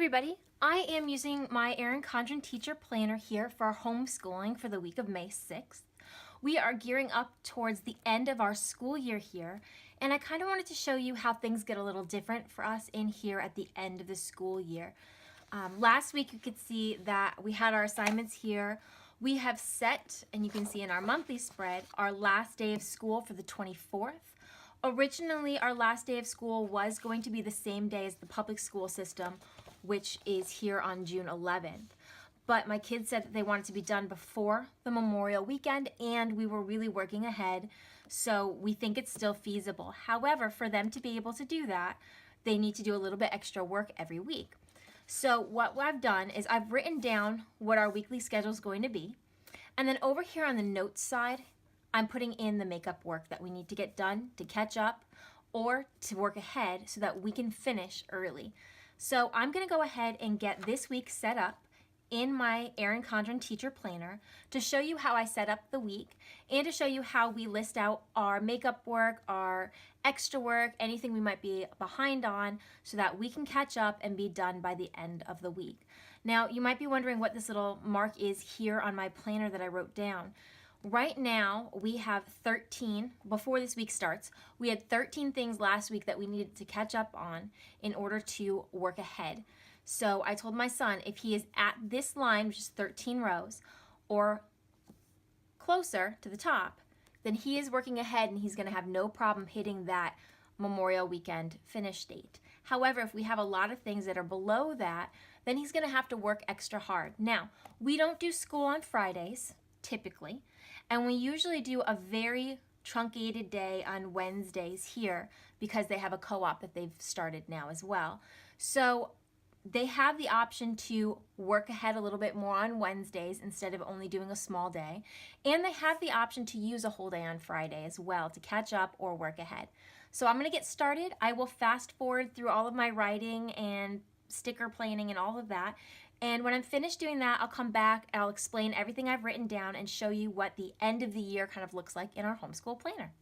everybody, I am using my Erin Condren Teacher Planner here for our homeschooling for the week of May 6th. We are gearing up towards the end of our school year here, and I kind of wanted to show you how things get a little different for us in here at the end of the school year. Last week you could see that we had our assignments here. We have set, and you can see in our monthly spread, our last day of school for the 24th. Originally, our last day of school was going to be the same day as the public school system, which is here on June 11th. But my kids said that they wanted to be done before the Memorial weekend, and we were really working ahead, so we think it's still feasible. However, for them to be able to do that, they need to do a little bit extra work every week. So what I've done is I've written down what our weekly schedule is going to be, and then over here on the notes side, I'm putting in the makeup work that we need to get done to catch up or to work ahead so that we can finish early. So I'm going to go ahead and get this week set up in my Erin Condren Teacher Planner to show you how I set up the week and to show you how we list out our makeup work, our extra work, anything we might be behind on so that we can catch up and be done by the end of the week. Now, you might be wondering what this little mark is here on my planner that I wrote down. Right now, we have 13, before this week starts, we had 13 things last week that we needed to catch up on in order to work ahead. So I told my son if he is at this line, which is 13 rows, or closer to the top, then he is working ahead and he's going to have no problem hitting that Memorial Weekend finish date. However, if we have a lot of things that are below that, then he's going to have to work extra hard. Now, we don't do school on Fridays, typically, and we usually do a very truncated day on Wednesdays here because they have a co-op that they've started now as well. So they have the option to work ahead a little bit more on Wednesdays instead of only doing a small day. And they have the option to use a whole day on Friday as well to catch up or work ahead. So I'm going to get started. I will fast forward through all of my writing and sticker planning and all of that. And when I'm finished doing that, I'll come back, I'll explain everything I've written down and show you what the end of the year kind of looks like in our homeschool planner.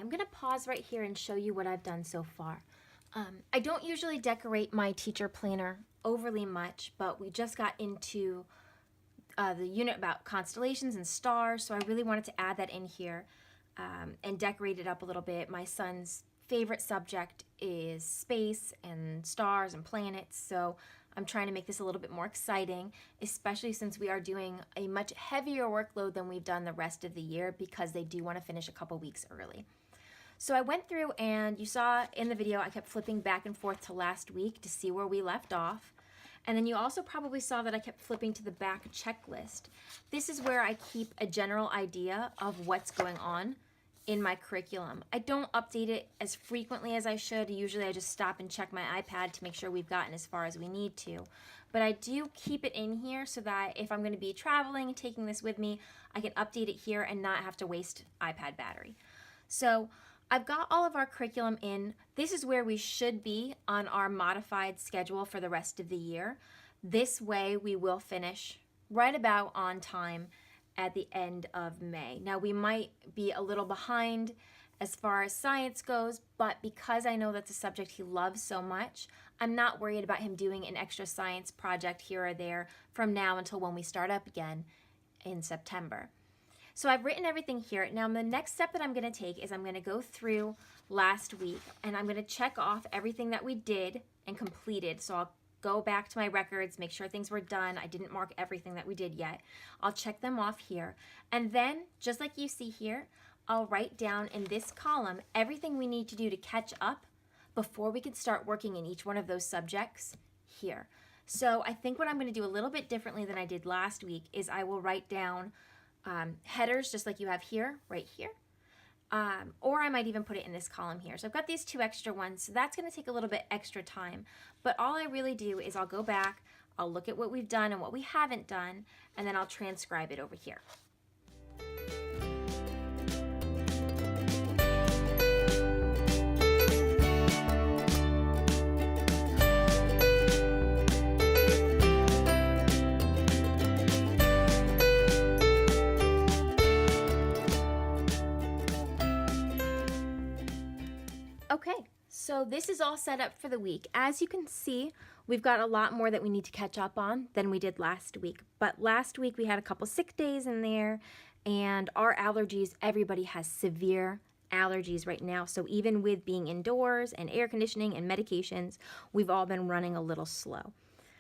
I'm gonna pause right here and show you what I've done so far. I don't usually decorate my teacher planner overly much, but we just got into the unit about constellations and stars, so I really wanted to add that in here and decorate it up a little bit. My son's favorite subject is space and stars and planets, so I'm trying to make this a little bit more exciting, especially since we are doing a much heavier workload than we've done the rest of the year because they do want to finish a couple weeks early. So I went through, and you saw in the video I kept flipping back and forth to last week to see where we left off. And then you also probably saw that I kept flipping to the back checklist. This is where I keep a general idea of what's going on in my curriculum. I don't update it as frequently as I should. Usually I just stop and check my iPad to make sure we've gotten as far as we need to. But I do keep it in here so that if I'm going to be traveling and taking this with me, I can update it here and not have to waste iPad battery. So I've got all of our curriculum in. This is where we should be on our modified schedule for the rest of the year. This way we will finish right about on time at the end of May. Now we might be a little behind as far as science goes, but because I know that's a subject he loves so much, I'm not worried about him doing an extra science project here or there from now until when we start up again in September. So I've written everything here. Now the next step that I'm going to take is I'm going to go through last week and I'm going to check off everything that we did and completed. So I'll go back to my records, make sure things were done. I didn't mark everything that we did yet. I'll check them off here. And then, just like you see here, I'll write down in this column everything we need to do to catch up before we can start working in each one of those subjects here. So I think what I'm going to do a little bit differently than I did last week is I will write down headers just like you have here, right here. Or I might even put it in this column here. So I've got these two extra ones, so that's going to take a little bit extra time. But all I really do is I'll go back, I'll look at what we've done and what we haven't done, and then I'll transcribe it over here. Okay, so this is all set up for the week. As you can see, we've got a lot more that we need to catch up on than we did last week. But last week we had a couple sick days in there, and our allergies, everybody has severe allergies right now. So even with being indoors and air conditioning and medications, we've all been running a little slow.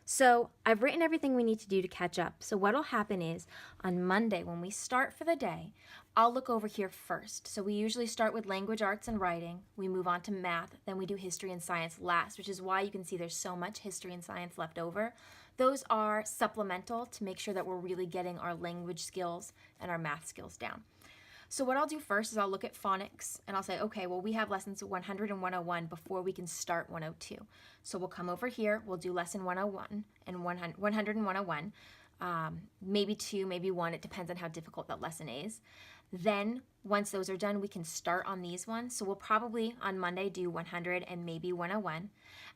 So I've written everything we need to do to catch up. So what'll happen is on Monday when we start for the day, I'll look over here first. So we usually start with language arts and writing. We move on to math, then we do history and science last, which is why you can see there's so much history and science left over. Those are supplemental to make sure that we're really getting our language skills and our math skills down. So what I'll do first is I'll look at phonics and I'll say, okay, well, we have lessons 100 and 101 before we can start 102. So we'll come over here, we'll do lesson 101 and 100 and 101, maybe 2, maybe 1, it depends on how difficult that lesson is. Then once those are done, we can start on these ones. So we'll probably on Monday do 100 and maybe 101.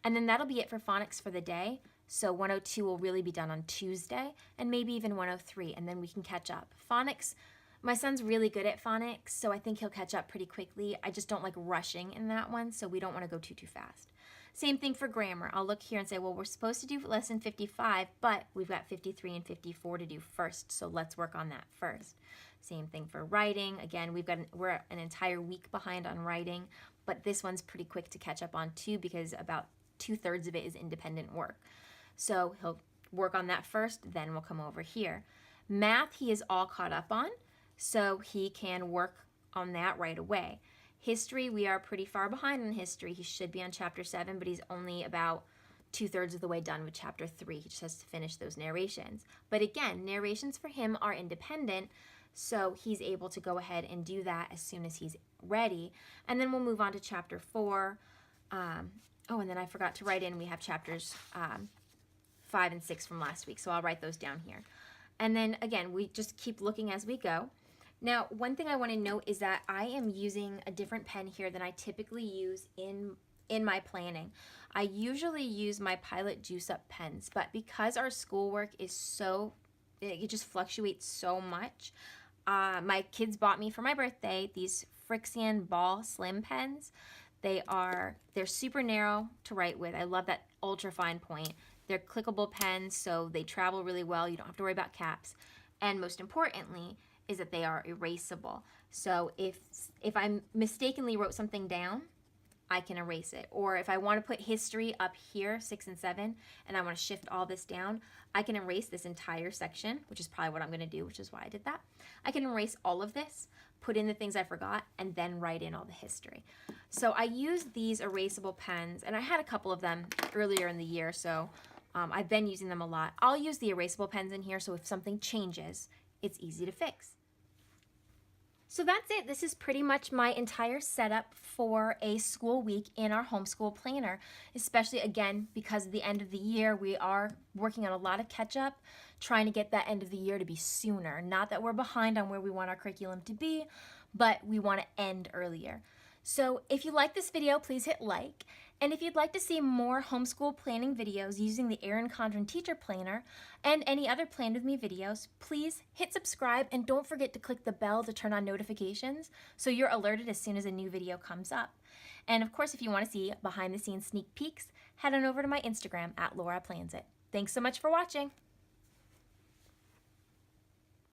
And then that'll be it for phonics for the day. So 102 will really be done on Tuesday and maybe even 103, and then we can catch up. Phonics, my son's really good at phonics, so I think he'll catch up pretty quickly. I just don't like rushing in that one, so we don't want to go too fast. Same thing for grammar. I'll look here and say, well, we're supposed to do lesson 55, but we've got 53 and 54 to do first, so let's work on that first. Same thing for writing. Again, we're an entire week behind on writing, but this one's pretty quick to catch up on too because about 2/3 of it is independent work. So he'll work on that first, then we'll come over here. Math, he is all caught up on, so he can work on that right away. History, we are pretty far behind in history. He should be on chapter 7, but he's only about 2/3 of the way done with chapter 3. He just has to finish those narrations. But again, narrations for him are independent, so he's able to go ahead and do that as soon as he's ready. And then we'll move on to chapter 4. Oh, and then I forgot to write in, we have chapters 5 and 6 from last week, so I'll write those down here. And then again, we just keep looking as we go. Now, one thing I want to note is that I am using a different pen here than I typically use in my planning. I usually use my Pilot Juice Up pens, but because our schoolwork is it just fluctuates so much, my kids bought me for my birthday these Frixion Ball Slim pens. They're super narrow to write with. I love that ultra fine point. They're clickable pens, so they travel really well. You don't have to worry about caps. And most importantly is that they are erasable. So if I mistakenly wrote something down, I can erase it. Or if I want to put history up here, 6 and 7, and I want to shift all this down, I can erase this entire section, which is probably what I'm going to do, which is why I did that. I can erase all of this, put in the things I forgot, and then write in all the history. So I used these erasable pens, and I had a couple of them earlier in the year, so I've been using them a lot. I'll use the erasable pens in here, so if something changes, it's easy to fix. So that's it. This is pretty much my entire setup for a school week in our homeschool planner, especially again because at the end of the year we are working on a lot of catch up, trying to get that end of the year to be sooner. Not that we're behind on where we want our curriculum to be, but we want to end earlier. So if you like this video, please hit like. And if you'd like to see more homeschool planning videos using the Erin Condren Teacher Planner and any other Plan With Me videos, please hit subscribe and don't forget to click the bell to turn on notifications so you're alerted as soon as a new video comes up. And of course, if you want to see behind the scenes sneak peeks, head on over to my Instagram @LauraPlansIt. Thanks so much for watching.